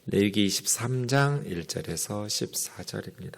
레위기 23장 1절에서 14절입니다.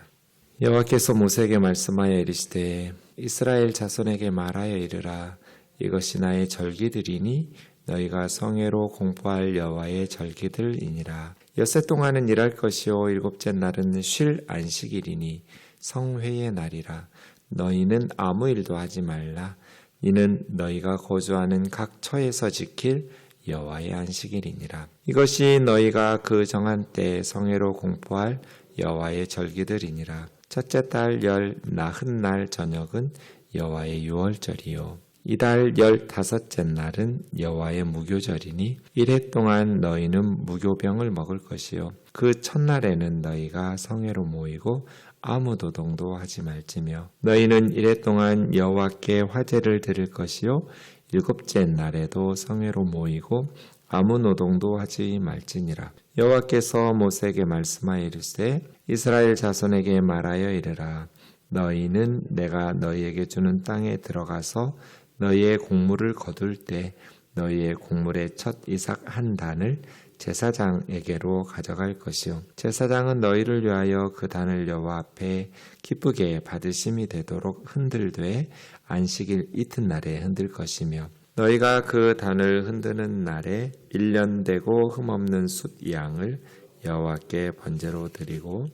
여호와께서 모세에게 말씀하여 이르시되 이스라엘 자손에게 말하여 이르라. 이것이 나의 절기들이니 너희가 성회로 공포할 여호와의 절기들이니라. 엿새 동안은 일할 것이요 일곱째 날은 쉴 안식일이니 성회의 날이라. 너희는 아무 일도 하지 말라. 이는 너희가 거주하는 각 처에서 지킬 여호와의 안식일이니라. 이것이 너희가 그 정한 때에 성회로 공포할 여호와의 절기들이니라. 첫째 달 열 나흔 날 저녁은 여호와의 유월절이요 이달 15째 날은 여호와의 무교절이니 이래 동안 너희는 무교병을 먹을 것이요 그 첫날에는 너희가 성회로 모이고 아무 노동도 하지 말지며 너희는 이래 동안 여호와께 화제를 드릴 것이요 일곱째 날에도 성회로 모이고 아무 노동도 하지 말지니라. 여호와께서 모세에게 말씀하여 이르시되 이스라엘 자손에게 말하여 이르라. 너희는 내가 너희에게 주는 땅에 들어가서 너희의 곡물을 거둘 때 너희의 곡물의 첫 이삭 한 단을 제사장에게로 가져갈 것이요 제사장은 너희를 위하여 그 단을 여호와 앞에 기쁘게 받으심이 되도록 흔들되 안식일 이튿날에 흔들 것이며 너희가 그 단을 흔드는 날에 1년 되고 흠없는 숫 양을 여호와께 번제로 드리고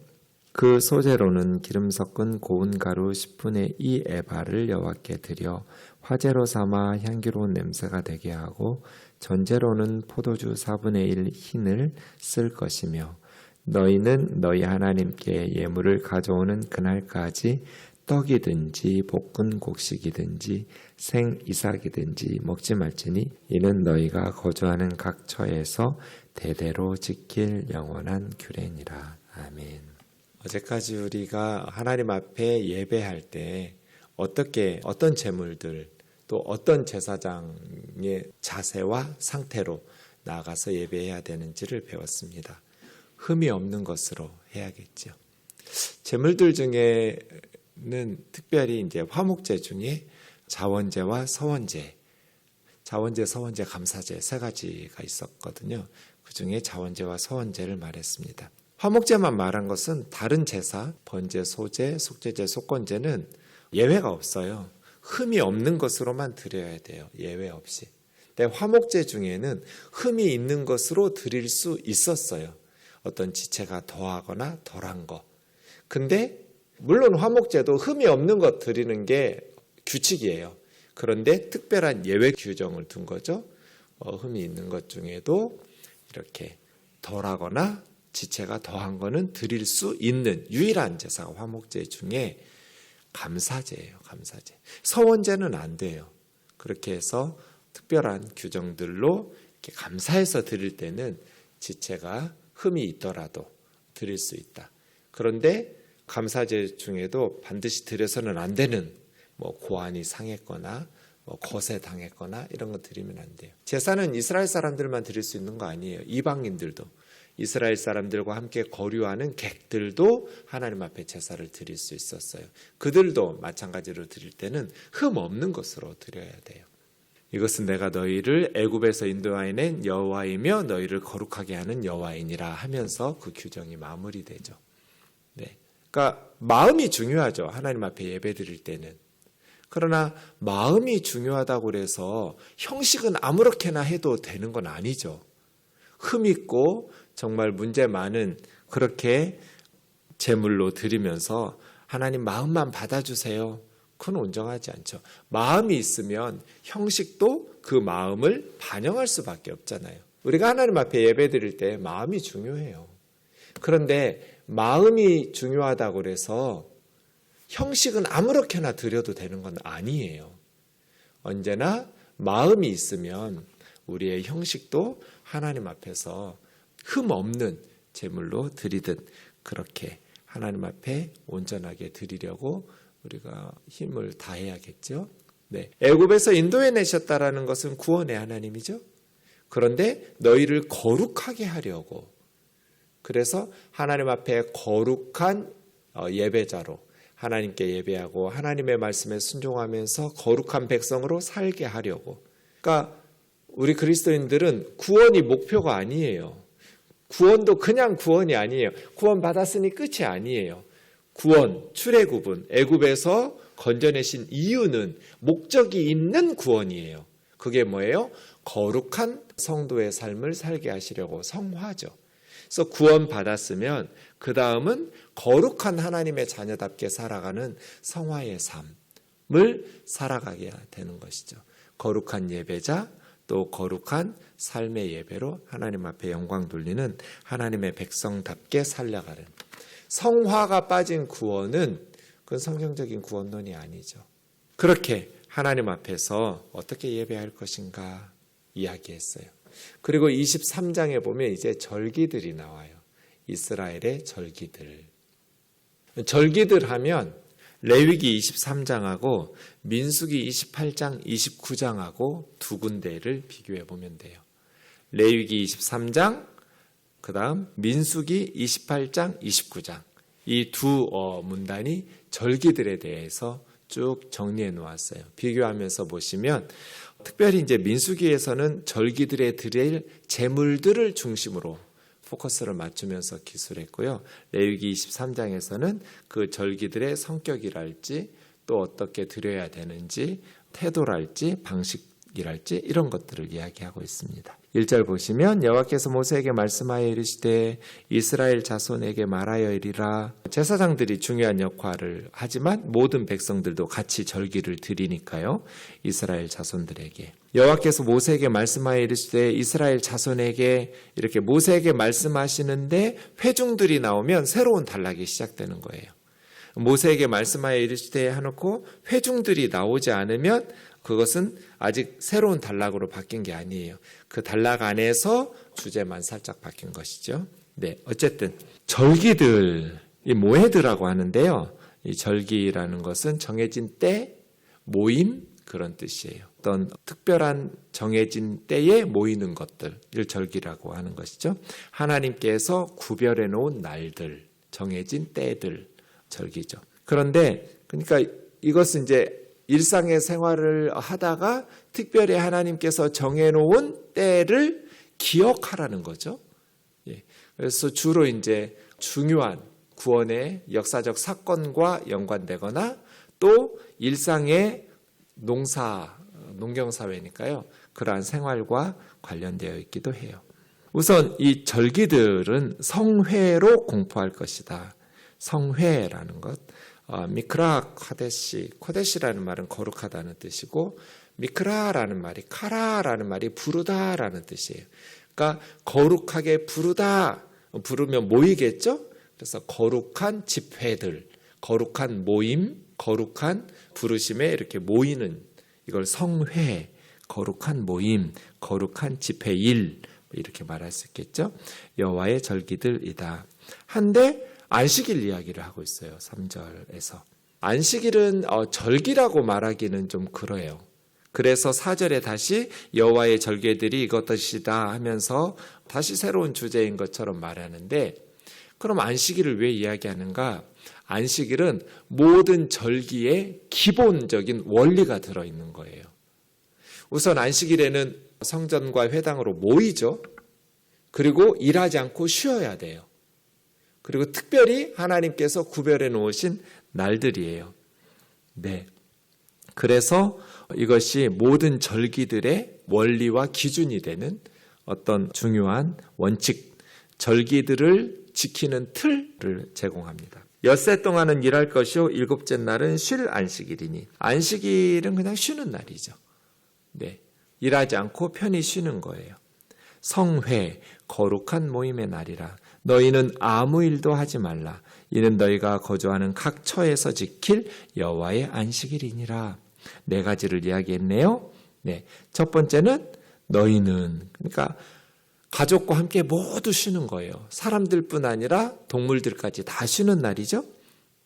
그 소재로는 기름 섞은 고운 가루 10분의 2 에바를 여호와께 드려 화제로 삼아 향기로운 냄새가 되게 하고 전제로는 포도주 4분의 1 흰을 쓸 것이며 너희는 너희 하나님께 예물을 가져오는 그날까지 떡이든지 볶은 곡식이든지 생 이삭이든지 먹지 말지니 이는 너희가 거주하는 각 처에서 대대로 지킬 영원한 규례니라. 아멘. 어제까지 우리가 하나님 앞에 예배할 때 어떤 제물들 또 어떤 제사장의 자세와 상태로 나아가서 예배해야 되는지를 배웠습니다. 흠이 없는 것으로 해야겠죠. 제물들 중에는 특별히 이제 화목제 중에 자원제와 서원제, 자원제, 서원제, 감사제 세 가지가 있었거든요. 그 중에 자원제와 서원제를 말했습니다. 화목제만 말한 것은 다른 제사, 번제, 소제, 속제제, 속건제는 예외가 없어요. 흠이 없는 것으로만 드려야 돼요. 예외 없이. 근데 화목제 중에는 흠이 있는 것으로 드릴 수 있었어요. 어떤 지체가 더하거나 덜한 거. 근데 물론 화목제도 흠이 없는 것 드리는 게 규칙이에요. 그런데 특별한 예외 규정을 둔 거죠. 흠이 있는 것 중에도 이렇게 덜하거나 지체가 더한 거는 드릴 수 있는 유일한 제사가 화목제 중에 감사제예요. 감사제. 서원제는 안 돼요. 그렇게 해서 특별한 규정들로 이렇게 감사해서 드릴 때는 지체가 흠이 있더라도 드릴 수 있다. 그런데 감사제 중에도 반드시 드려서는 안 되는 고안이 상했거나 거세 당했거나 이런 거 드리면 안 돼요. 제사는 이스라엘 사람들만 드릴 수 있는 거 아니에요. 이방인들도 이스라엘 사람들과 함께 거류하는 객들도 하나님 앞에 제사를 드릴 수 있었어요. 그들도 마찬가지로 드릴 때는 흠 없는 것으로 드려야 돼요. 이것은 내가 너희를 애굽에서 인도하여낸 여호와이며 너희를 거룩하게 하는 여호와이니라 하면서 그 규정이 마무리되죠. 네. 그러니까 마음이 중요하죠. 하나님 앞에 예배 드릴 때는. 그러나 마음이 중요하다고 해서 형식은 아무렇게나 해도 되는 건 아니죠. 흠 있고 정말 문제 많은 그렇게 제물로 드리면서 하나님 마음만 받아주세요. 그건 온전하지 않죠. 마음이 있으면 형식도 그 마음을 반영할 수밖에 없잖아요. 우리가 하나님 앞에 예배 드릴 때 마음이 중요해요. 그런데 마음이 중요하다고 해서 형식은 아무렇게나 드려도 되는 건 아니에요. 언제나 마음이 있으면 우리의 형식도 하나님 앞에서 흠 없는 제물로 드리듯 그렇게 하나님 앞에 온전하게 드리려고 우리가 힘을 다해야겠죠. 네. 애굽에서 인도해내셨다라는 것은 구원의 하나님이죠. 그런데 너희를 거룩하게 하려고 그래서 하나님 앞에 거룩한 예배자로 하나님께 예배하고 하나님의 말씀에 순종하면서 거룩한 백성으로 살게 하려고. 그러니까 우리 그리스도인들은 구원이 목표가 아니에요. 구원도 그냥 구원이 아니에요. 구원 받았으니 끝이 아니에요. 구원, 출애굽은 애굽에서 건져내신 이유는 목적이 있는 구원이에요. 그게 뭐예요? 거룩한 성도의 삶을 살게 하시려고, 성화죠. 그래서 구원 받았으면 그 다음은 거룩한 하나님의 자녀답게 살아가는 성화의 삶을 살아가게 되는 것이죠. 거룩한 예배자, 또 거룩한 삶의 예배로 하나님 앞에 영광 돌리는 하나님의 백성답게 살려가는, 성화가 빠진 구원은 그건 성경적인 구원론이 아니죠. 그렇게 하나님 앞에서 어떻게 예배할 것인가 이야기했어요. 그리고 23장에 보면 이제 절기들이 나와요. 이스라엘의 절기들. 절기들 하면 레위기 23장하고 민수기 28장, 29장하고 두 군데를 비교해 보면 돼요. 레위기 23장, 그 다음 민수기 28장, 29장. 이 두 문단이 절기들에 대해서 쭉 정리해 놓았어요. 비교하면서 보시면 특별히 이제 민수기에서는 절기들에 드릴 제물들을 중심으로 포커스를 맞추면서 기술했고요. 레위기 23장에서는 그 절기들의 성격이랄지 또 어떻게 드려야 되는지 태도랄지 방식이랄지 이런 것들을 이야기하고 있습니다. 1절 보시면 여호와께서 모세에게 말씀하여 이르시되 이스라엘 자손에게 말하여 이르라. 제사장들이 중요한 역할을 하지만 모든 백성들도 같이 절기를 드리니까요. 이스라엘 자손들에게 여호와께서 모세에게 말씀하여 이르시되 이스라엘 자손에게, 이렇게 모세에게 말씀하시는데 회중들이 나오면 새로운 단락이 시작되는 거예요. 모세에게 말씀하여 이르시되 해놓고 회중들이 나오지 않으면 그것은 아직 새로운 단락으로 바뀐 게 아니에요. 그 단락 안에서 주제만 살짝 바뀐 것이죠. 네, 어쨌든 절기들, 이 모헤드라고 하는데요. 이 절기라는 것은 정해진 때, 모임 그런 뜻이에요. 어떤 특별한 정해진 때에 모이는 것들을 절기라고 하는 것이죠. 하나님께서 구별해 놓은 날들, 정해진 때들, 절기죠. 그런데 그러니까 이것은 이제 일상의 생활을 하다가 특별히 하나님께서 정해놓은 때를 기억하라는 거죠. 예. 그래서 주로 이제 중요한 구원의 역사적 사건과 연관되거나 또 일상의 농경사회니까요. 그러한 생활과 관련되어 있기도 해요. 우선 이 절기들은 성회로 공포할 것이다. 성회라는 것. 미크라 카데시, 코데시라는 말은 거룩하다는 뜻이고 미크라라는 말이, 카라라는 말이 부르다라는 뜻이에요. 그러니까 거룩하게 부르다, 부르면 모이겠죠? 그래서 거룩한 집회들, 거룩한 모임, 거룩한 부르심에 이렇게 모이는, 이걸 성회, 거룩한 모임, 거룩한 집회일 이렇게 말할 수 있겠죠? 여호와의 절기들이다. 한데 안식일 이야기를 하고 있어요. 3절에서. 안식일은 절기라고 말하기는 좀 그래요. 그래서 4절에 다시 여호와의 절기들이 이것이다 하면서 다시 새로운 주제인 것처럼 말하는데, 그럼 안식일을 왜 이야기하는가? 안식일은 모든 절기의 기본적인 원리가 들어있는 거예요. 우선 안식일에는 성전과 회당으로 모이죠. 그리고 일하지 않고 쉬어야 돼요. 그리고 특별히 하나님께서 구별해 놓으신 날들이에요. 네. 그래서 이것이 모든 절기들의 원리와 기준이 되는 어떤 중요한 원칙, 절기들을 지키는 틀을 제공합니다. 엿새 동안은 일할 것이요 일곱째 날은 쉴 안식일이니. 안식일은 그냥 쉬는 날이죠. 네. 일하지 않고 편히 쉬는 거예요. 성회, 거룩한 모임의 날이라. 너희는 아무 일도 하지 말라. 이는 너희가 거주하는 각 처에서 지킬 여호와의 안식일이니라. 네 가지를 이야기했네요. 네. 첫 번째는 너희는, 그러니까 가족과 함께 모두 쉬는 거예요. 사람들뿐 아니라 동물들까지 다 쉬는 날이죠.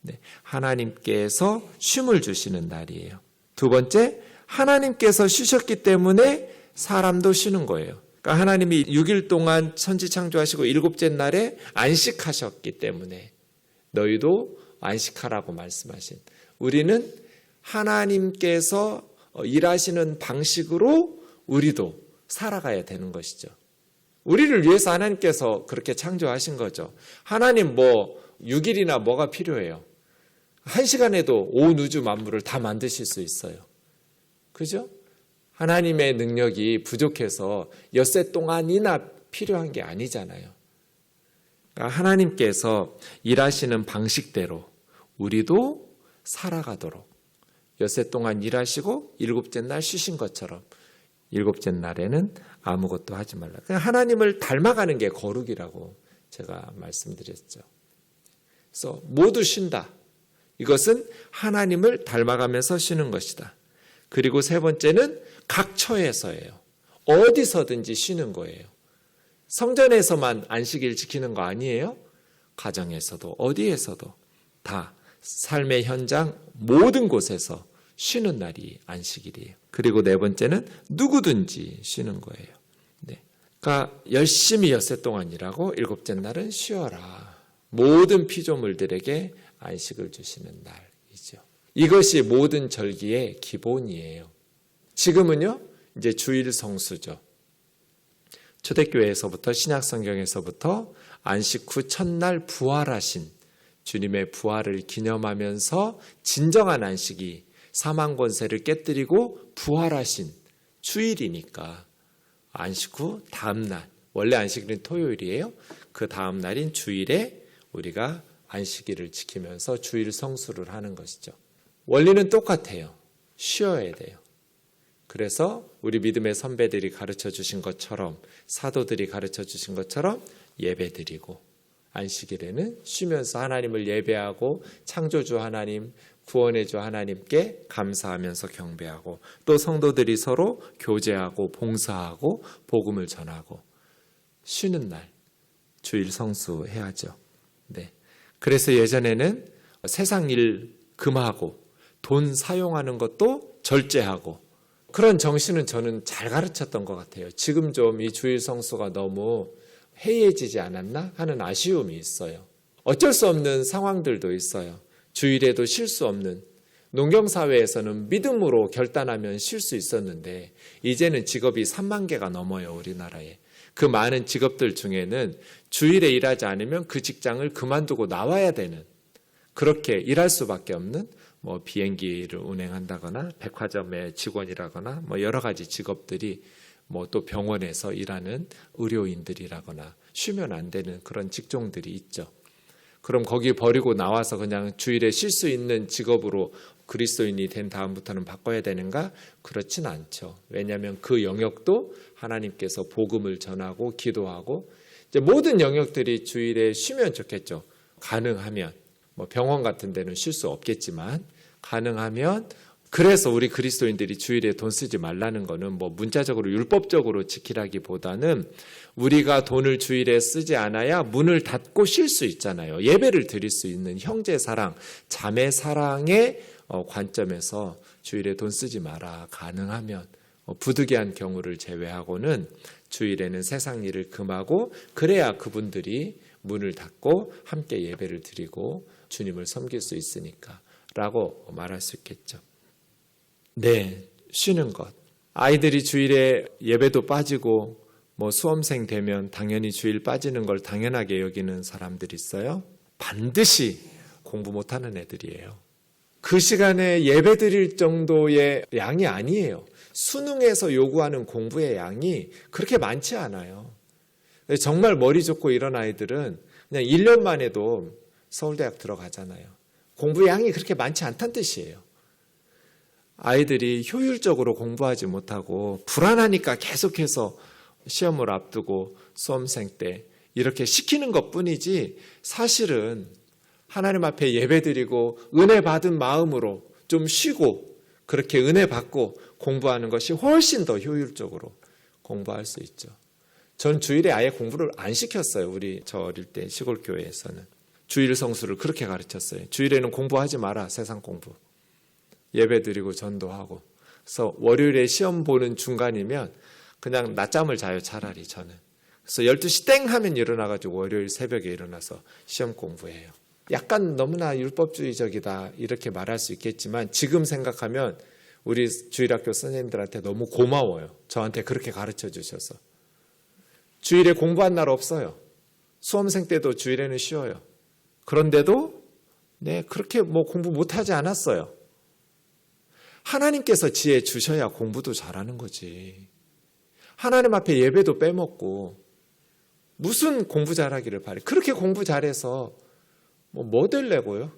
네. 하나님께서 쉼을 주시는 날이에요. 두 번째, 하나님께서 쉬셨기 때문에 사람도 쉬는 거예요. 그러니까 하나님이 6일 동안 천지 창조하시고 일곱째 날에 안식하셨기 때문에 너희도 안식하라고 말씀하신, 우리는 하나님께서 일하시는 방식으로 우리도 살아가야 되는 것이죠. 우리를 위해서 하나님께서 그렇게 창조하신 거죠. 하나님 6일이나 뭐가 필요해요? 1시간에도 온 우주 만물을 다 만드실 수 있어요. 그죠? 하나님의 능력이 부족해서 엿새 동안이나 필요한 게 아니잖아요. 그러니까 하나님께서 일하시는 방식대로 우리도 살아가도록 엿새 동안 일하시고 일곱째 날 쉬신 것처럼 일곱째 날에는 아무것도 하지 말라. 하나님을 닮아가는 게 거룩이라고 제가 말씀드렸죠. 그래서 모두 쉰다. 이것은 하나님을 닮아가면서 쉬는 것이다. 그리고 세 번째는 각 처에서예요. 어디서든지 쉬는 거예요. 성전에서만 안식일 지키는 거 아니에요? 가정에서도 어디에서도 다 삶의 현장 모든 곳에서 쉬는 날이 안식일이에요. 그리고 네 번째는 누구든지 쉬는 거예요. 네. 그러니까 열심히 엿새 동안 일하고 일곱째 날은 쉬어라. 모든 피조물들에게 안식을 주시는 날이죠. 이것이 모든 절기의 기본이에요. 지금은요, 이제 주일 성수죠. 초대교회에서부터 신약성경에서부터 안식 후 첫날 부활하신 주님의 부활을 기념하면서 진정한 안식이 사망 권세를 깨뜨리고 부활하신 주일이니까 안식 후 다음 날, 원래 안식일은 토요일이에요. 그 다음 날인 주일에 우리가 안식일을 지키면서 주일 성수를 하는 것이죠. 원리는 똑같아요. 쉬어야 돼요. 그래서 우리 믿음의 선배들이 가르쳐 주신 것처럼 사도들이 가르쳐 주신 것처럼 예배드리고 안식일에는 쉬면서 하나님을 예배하고 창조주 하나님, 구원의 주 하나님께 감사하면서 경배하고 또 성도들이 서로 교제하고 봉사하고 복음을 전하고 쉬는 날 주일 성수해야죠. 네. 그래서 예전에는 세상 일 금하고 돈 사용하는 것도 절제하고 그런 정신은 저는 잘 가르쳤던 것 같아요. 지금 좀 이 주일 성수가 너무 해이해지지 않았나 하는 아쉬움이 있어요. 어쩔 수 없는 상황들도 있어요. 주일에도 쉴 수 없는 농경사회에서는 믿음으로 결단하면 쉴 수 있었는데 이제는 직업이 3만 개가 넘어요. 우리나라에. 그 많은 직업들 중에는 주일에 일하지 않으면 그 직장을 그만두고 나와야 되는 그렇게 일할 수밖에 없는 비행기를 운행한다거나 백화점의 직원이라거나 여러 가지 직업들이 또 병원에서 일하는 의료인들이라거나 쉬면 안 되는 그런 직종들이 있죠. 그럼 거기 버리고 나와서 그냥 주일에 쉴 수 있는 직업으로 그리스도인이 된 다음부터는 바꿔야 되는가? 그렇진 않죠. 왜냐하면 그 영역도 하나님께서 복음을 전하고 기도하고 이제 모든 영역들이 주일에 쉬면 좋겠죠. 가능하면 병원 같은 데는 쉴 수 없겠지만 가능하면 그래서 우리 그리스도인들이 주일에 돈 쓰지 말라는 거는 문자적으로 율법적으로 지키라기보다는 우리가 돈을 주일에 쓰지 않아야 문을 닫고 쉴 수 있잖아요. 예배를 드릴 수 있는 형제 사랑, 자매 사랑의 관점에서 주일에 돈 쓰지 마라. 가능하면 부득이한 경우를 제외하고는 주일에는 세상 일을 금하고 그래야 그분들이 문을 닫고 함께 예배를 드리고 주님을 섬길 수 있으니까 라고 말할 수 있겠죠. 네, 쉬는 것. 아이들이 주일에 예배도 빠지고 수험생 되면 당연히 주일 빠지는 걸 당연하게 여기는 사람들이 있어요. 반드시 공부 못하는 애들이에요. 그 시간에 예배 드릴 정도의 양이 아니에요. 수능에서 요구하는 공부의 양이 그렇게 많지 않아요. 정말 머리 좋고 이런 아이들은 그냥 1년만 해도 서울대학 들어가잖아요. 공부의 양이 그렇게 많지 않다는 뜻이에요. 아이들이 효율적으로 공부하지 못하고 불안하니까 계속해서 시험을 앞두고 수험생 때 이렇게 시키는 것뿐이지 사실은 하나님 앞에 예배드리고 은혜 받은 마음으로 좀 쉬고 그렇게 은혜 받고 공부하는 것이 훨씬 더 효율적으로 공부할 수 있죠. 전 주일에 아예 공부를 안 시켰어요. 저 어릴 때 시골 교회에서는. 주일 성수를 그렇게 가르쳤어요. 주일에는 공부하지 마라. 세상 공부. 예배드리고 전도하고. 그래서 월요일에 시험 보는 중간이면 그냥 낮잠을 자요. 차라리 저는. 그래서 12시 땡 하면 일어나가지고 월요일 새벽에 일어나서 시험 공부해요. 약간 너무나 율법주의적이다 이렇게 말할 수 있겠지만 지금 생각하면 우리 주일학교 선생님들한테 너무 고마워요. 저한테 그렇게 가르쳐 주셔서. 주일에 공부한 날 없어요. 수험생 때도 주일에는 쉬어요. 그런데도 그렇게 공부 못하지 않았어요. 하나님께서 지혜 주셔야 공부도 잘하는 거지. 하나님 앞에 예배도 빼먹고 무슨 공부 잘하기를 바래. 그렇게 공부 잘해서 뭐 되려고요?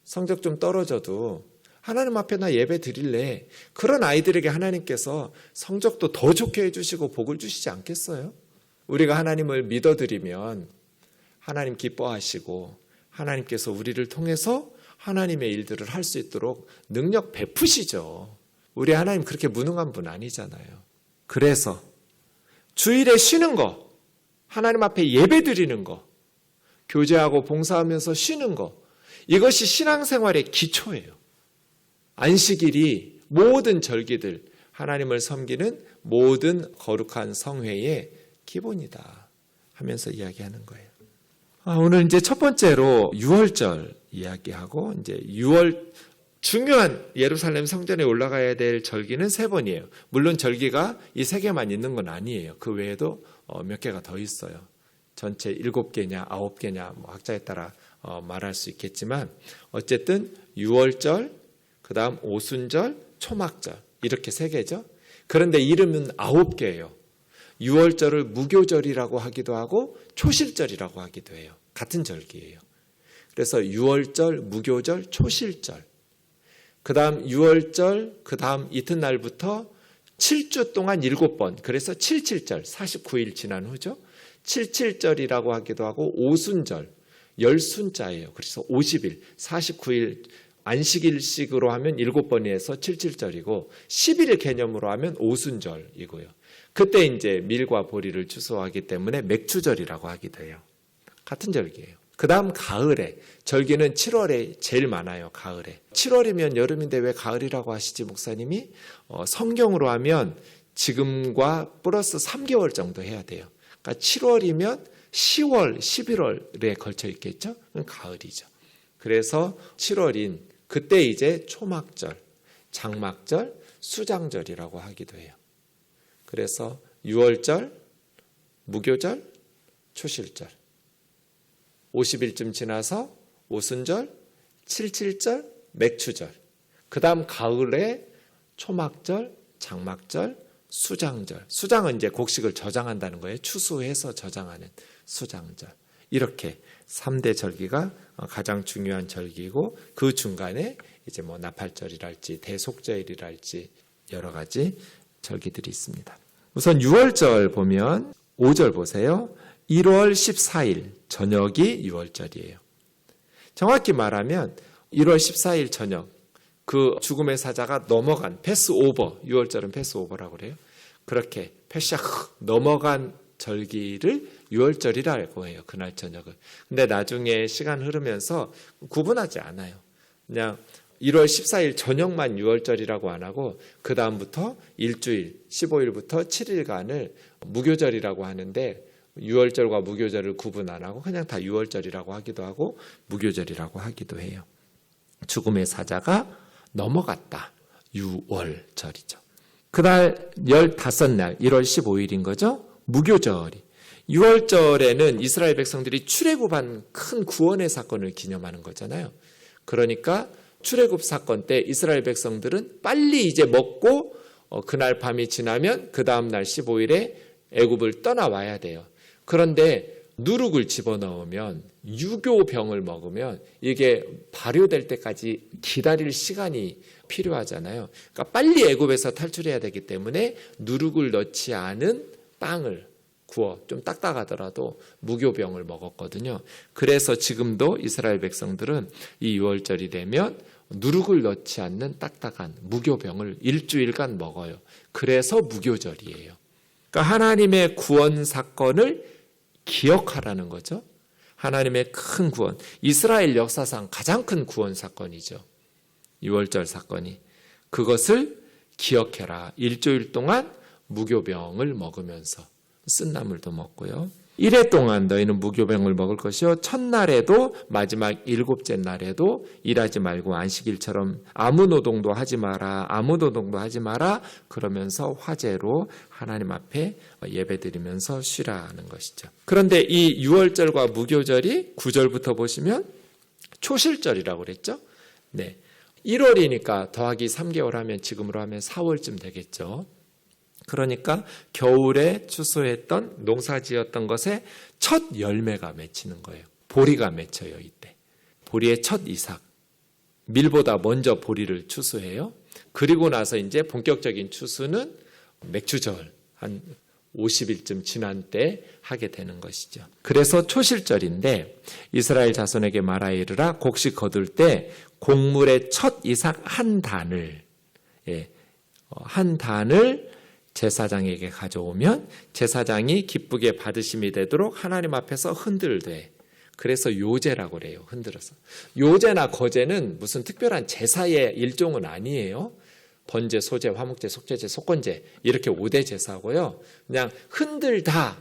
성적 좀 떨어져도 하나님 앞에 나 예배 드릴래. 그런 아이들에게 하나님께서 성적도 더 좋게 해주시고 복을 주시지 않겠어요? 우리가 하나님을 믿어드리면 하나님 기뻐하시고 하나님께서 우리를 통해서 하나님의 일들을 할 수 있도록 능력 베푸시죠. 우리 하나님 그렇게 무능한 분 아니잖아요. 그래서 주일에 쉬는 거, 하나님 앞에 예배 드리는 거, 교제하고 봉사하면서 쉬는 거, 이것이 신앙생활의 기초예요. 안식일이 모든 절기들, 하나님을 섬기는 모든 거룩한 성회의 기본이다 하면서 이야기하는 거예요. 오늘 이제 첫 번째로 유월절 이야기하고, 이제 6월 중요한 예루살렘 성전에 올라가야 될 절기는 3번이에요. 물론 절기가 이 3개만 있는 건 아니에요. 그 외에도 몇 개가 더 있어요. 전체 7개냐 9개냐 학자에 따라 말할 수 있겠지만, 어쨌든 유월절, 그 다음 오순절, 초막절, 이렇게 3개죠. 그런데 이름은 9개예요. 유월절을 무교절이라고 하기도 하고 초실절이라고 하기도 해요. 같은 절기예요. 그래서 유월절, 무교절, 초실절, 그 다음 유월절, 그 다음 이튿날부터 7주 동안 7번, 그래서 77절, 49일 지난 후죠. 77절이라고 하기도 하고, 오순절, 열순자예요. 그래서 50일, 49일 안식일식으로 하면 7번에서 77절이고, 10일 개념으로 하면 오순절이고요. 그때 이제 밀과 보리를 추수하기 때문에 맥추절이라고 하기도 해요. 같은 절기예요. 그 다음 가을에, 절기는 7월에 제일 많아요. 가을에. 7월이면 여름인데 왜 가을이라고 하시지 목사님이? 성경으로 하면 지금과 플러스 3개월 정도 해야 돼요. 그러니까 7월이면 10월, 11월에 걸쳐 있겠죠? 그건 가을이죠. 그래서 7월인 그때 이제 초막절, 장막절, 수장절이라고 하기도 해요. 그래서 유월절, 무교절, 초실절, 50일쯤 지나서 오순절, 77절, 맥추절, 그 다음 가을에 초막절, 장막절, 수장절. 수장은 이제 곡식을 저장한다는 거예요. 추수해서 저장하는 수장절. 이렇게 3대 절기가 가장 중요한 절기고, 그 중간에 이제 나팔절이랄지 대속절이랄지 여러 가지 절기들이 있습니다. 우선 6월절 보면 5절 보세요. 1월 14일 저녁이 6월절이에요. 정확히 말하면 1월 14일 저녁, 그 죽음의 사자가 넘어간 패스오버, 6월절은 패스오버라고 그래요. 그렇게 패시아크 넘어간 절기를 6월절이라고 해요. 그날 저녁을. 근데 나중에 시간 흐르면서 구분하지 않아요. 그냥 1월 14일 저녁만 6월절이라고 안 하고, 그 다음부터 일주일 15일부터 7일간을 무교절이라고 하는데, 6월절과 무교절을 구분 안 하고 그냥 다 6월절이라고 하기도 하고 무교절이라고 하기도 해요. 죽음의 사자가 넘어갔다. 6월절이죠. 그날 15날 1월 15일인 거죠. 무교절이. 6월절에는 이스라엘 백성들이 출애굽한 큰 구원의 사건을 기념하는 거잖아요. 그러니까 출애굽 사건 때 이스라엘 백성들은 빨리 이제 먹고 그날 밤이 지나면 그 다음 날 15일에 애굽을 떠나와야 돼요. 그런데 누룩을 집어넣으면, 유교병을 먹으면 이게 발효될 때까지 기다릴 시간이 필요하잖아요. 그러니까 빨리 애굽에서 탈출해야 되기 때문에 누룩을 넣지 않은 빵을 구워, 좀 딱딱하더라도 무교병을 먹었거든요. 그래서 지금도 이스라엘 백성들은 이 6월절이 되면 누룩을 넣지 않는 딱딱한 무교병을 일주일간 먹어요. 그래서 무교절이에요. 그러니까 하나님의 구원 사건을 기억하라는 거죠. 하나님의 큰 구원, 이스라엘 역사상 가장 큰 구원 사건이죠. 6월절 사건이. 그것을 기억해라. 일주일 동안 무교병을 먹으면서 쓴나물도 먹고요. 1회 동안 너희는 무교병을 먹을 것이요 첫날에도 마지막 7째 날에도 일하지 말고 안식일처럼 아무 노동도 하지 마라 그러면서 화제로 하나님 앞에 예배드리면서 쉬라는 것이죠. 그런데 이 유월절과 무교절이 9절부터 보시면 초실절이라고 그랬죠. 네, 1월이니까 더하기 3개월 하면 지금으로 하면 4월쯤 되겠죠. 그러니까 겨울에 추수했던 농사지었던 것에 첫 열매가 맺히는 거예요. 보리가 맺혀요. 이때 보리의 첫 이삭, 밀보다 먼저 보리를 추수해요. 그리고 나서 이제 본격적인 추수는 맥추절 한 50일쯤 지난 때 하게 되는 것이죠. 그래서 초실절인데 이스라엘 자손에게 말하여 이르라 곡식 거둘 때 곡물의 첫 이삭 한 단을 제사장에게 가져오면 제사장이 기쁘게 받으심이 되도록 하나님 앞에서 흔들되, 그래서 요제라고 그래요. 흔들어서. 요제나 거제는 무슨 특별한 제사의 일종은 아니에요. 번제, 소제, 화목제, 속죄제, 속건제 이렇게 5대 제사고요. 그냥 흔들다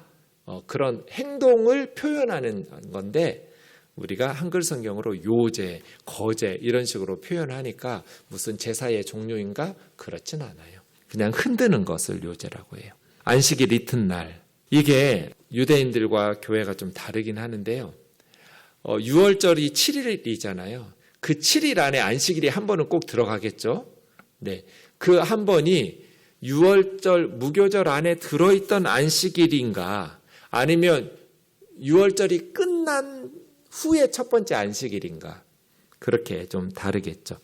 그런 행동을 표현하는 건데 우리가 한글 성경으로 요제, 거제 이런 식으로 표현하니까 무슨 제사의 종류인가? 그렇진 않아요. 그냥 흔드는 것을 요제라고 해요. 안식일 이튿날, 이게 유대인들과 교회가 좀 다르긴 하는데요. 6월절이 7일이잖아요. 그 7일 안에 안식일이 한 번은 꼭 들어가겠죠. 네, 그 한 번이 6월절 무교절 안에 들어있던 안식일인가 아니면 6월절이 끝난 후에 첫 번째 안식일인가, 그렇게 좀 다르겠죠.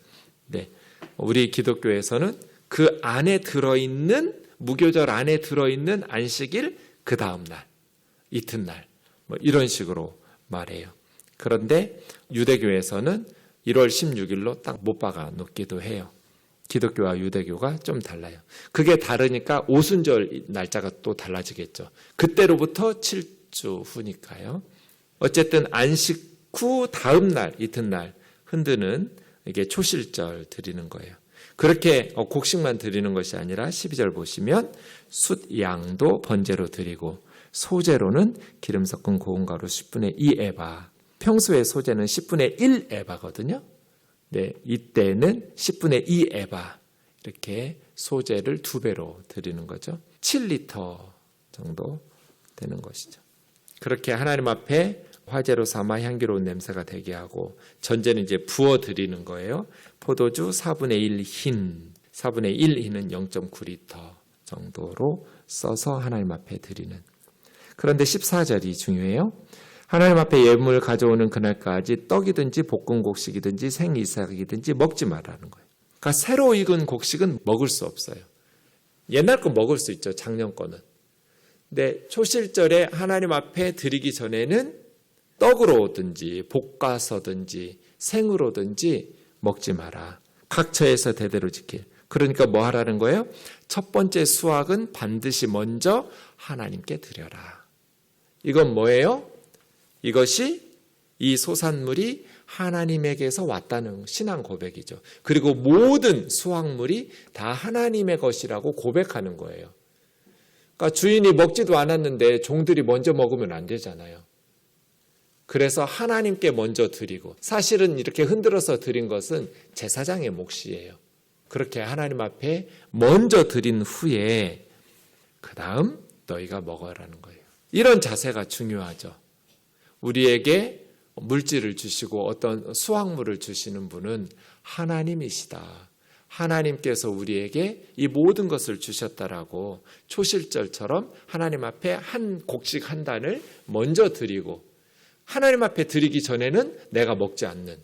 네, 우리 기독교에서는 그 안에 들어있는 무교절 안에 들어있는 안식일 그 다음 날, 이튿날 뭐 이런 식으로 말해요. 그런데 유대교에서는 1월 16일로 딱 못 박아 놓기도 해요. 기독교와 유대교가 좀 달라요. 그게 다르니까 오순절 날짜가 또 달라지겠죠. 그때로부터 7주 후니까요. 어쨌든 안식 후 다음 날, 이튿날 흔드는 이게 초실절 드리는 거예요. 그렇게 곡식만 드리는 것이 아니라 12절 보시면 숫양도 번제로 드리고 소제로는 기름 섞은 고운 가루 10분의 2 에바. 평소에 소제는 10분의 1 에바거든요. 네, 이때는 10분의 2 에바. 이렇게 소제를 2배로 드리는 거죠. 7리터 정도 되는 것이죠. 그렇게 하나님 앞에 화제로 삼아 향기로운 냄새가 되게 하고, 전제는 이제 부어 드리는 거예요. 포도주 4분의 1 흰, 4분의 1 흰은 0.9리터 정도로 써서 하나님 앞에 드리는. 그런데 14절이 중요해요. 하나님 앞에 예물을 가져오는 그날까지 떡이든지 볶은 곡식이든지 생이삭이든지 먹지 말라는 거예요. 그러니까 새로 익은 곡식은 먹을 수 없어요. 옛날 거 먹을 수 있죠, 작년 거는. 근데 초실절에 하나님 앞에 드리기 전에는 떡으로든지 볶아서든지 생으로든지 먹지 마라. 각처에서 대대로 지킬. 그러니까 뭐 하라는 거예요? 첫 번째 수확은 반드시 먼저 하나님께 드려라. 이건 뭐예요? 이것이 이 소산물이 하나님에게서 왔다는 신앙 고백이죠. 그리고 모든 수확물이 다 하나님의 것이라고 고백하는 거예요. 그러니까 주인이 먹지도 않았는데 종들이 먼저 먹으면 안 되잖아요. 그래서 하나님께 먼저 드리고, 사실은 이렇게 흔들어서 드린 것은 제사장의 몫이에요. 그렇게 하나님 앞에 먼저 드린 후에 그 다음 너희가 먹어라는 거예요. 이런 자세가 중요하죠. 우리에게 물질을 주시고 어떤 수확물을 주시는 분은 하나님이시다. 하나님께서 우리에게 이 모든 것을 주셨다라고 초실절처럼 하나님 앞에 한 곡식 한 단을 먼저 드리고, 하나님 앞에 드리기 전에는 내가 먹지 않는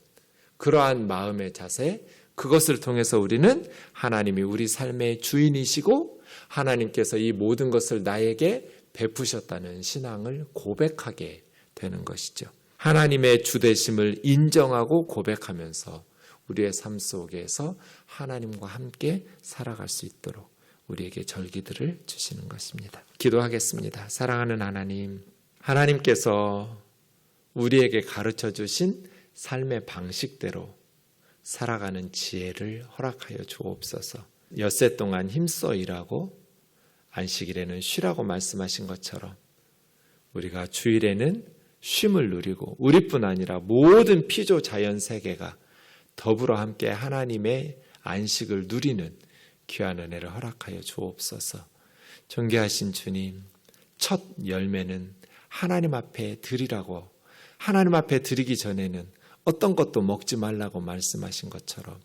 그러한 마음의 자세, 그것을 통해서 우리는 하나님이 우리 삶의 주인이시고 하나님께서 이 모든 것을 나에게 베푸셨다는 신앙을 고백하게 되는 것이죠. 하나님의 주되심을 인정하고 고백하면서 우리의 삶 속에서 하나님과 함께 살아갈 수 있도록 우리에게 절기들을 주시는 것입니다. 기도하겠습니다. 사랑하는 하나님, 하나님께서 우리에게 가르쳐 주신 삶의 방식대로 살아가는 지혜를 허락하여 주옵소서. 엿새 동안 힘써 일하고 안식일에는 쉬라고 말씀하신 것처럼 우리가 주일에는 쉼을 누리고 우리뿐 아니라 모든 피조 자연 세계가 더불어 함께 하나님의 안식을 누리는 귀한 은혜를 허락하여 주옵소서. 존귀하신 주님, 첫 열매는 하나님 앞에 드리라고, 하나님 앞에 드리기 전에는 어떤 것도 먹지 말라고 말씀하신 것처럼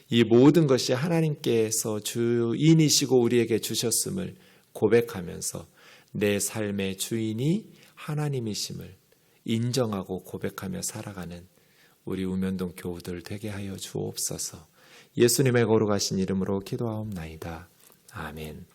이 모든 것이 하나님께서 주인이시고 우리에게 주셨음을 고백하면서 내 삶의 주인이 하나님이심을 인정하고 고백하며 살아가는 우리 우면동 교우들 되게 하여 주옵소서. 예수님의 거룩하신 이름으로 기도하옵나이다. 아멘.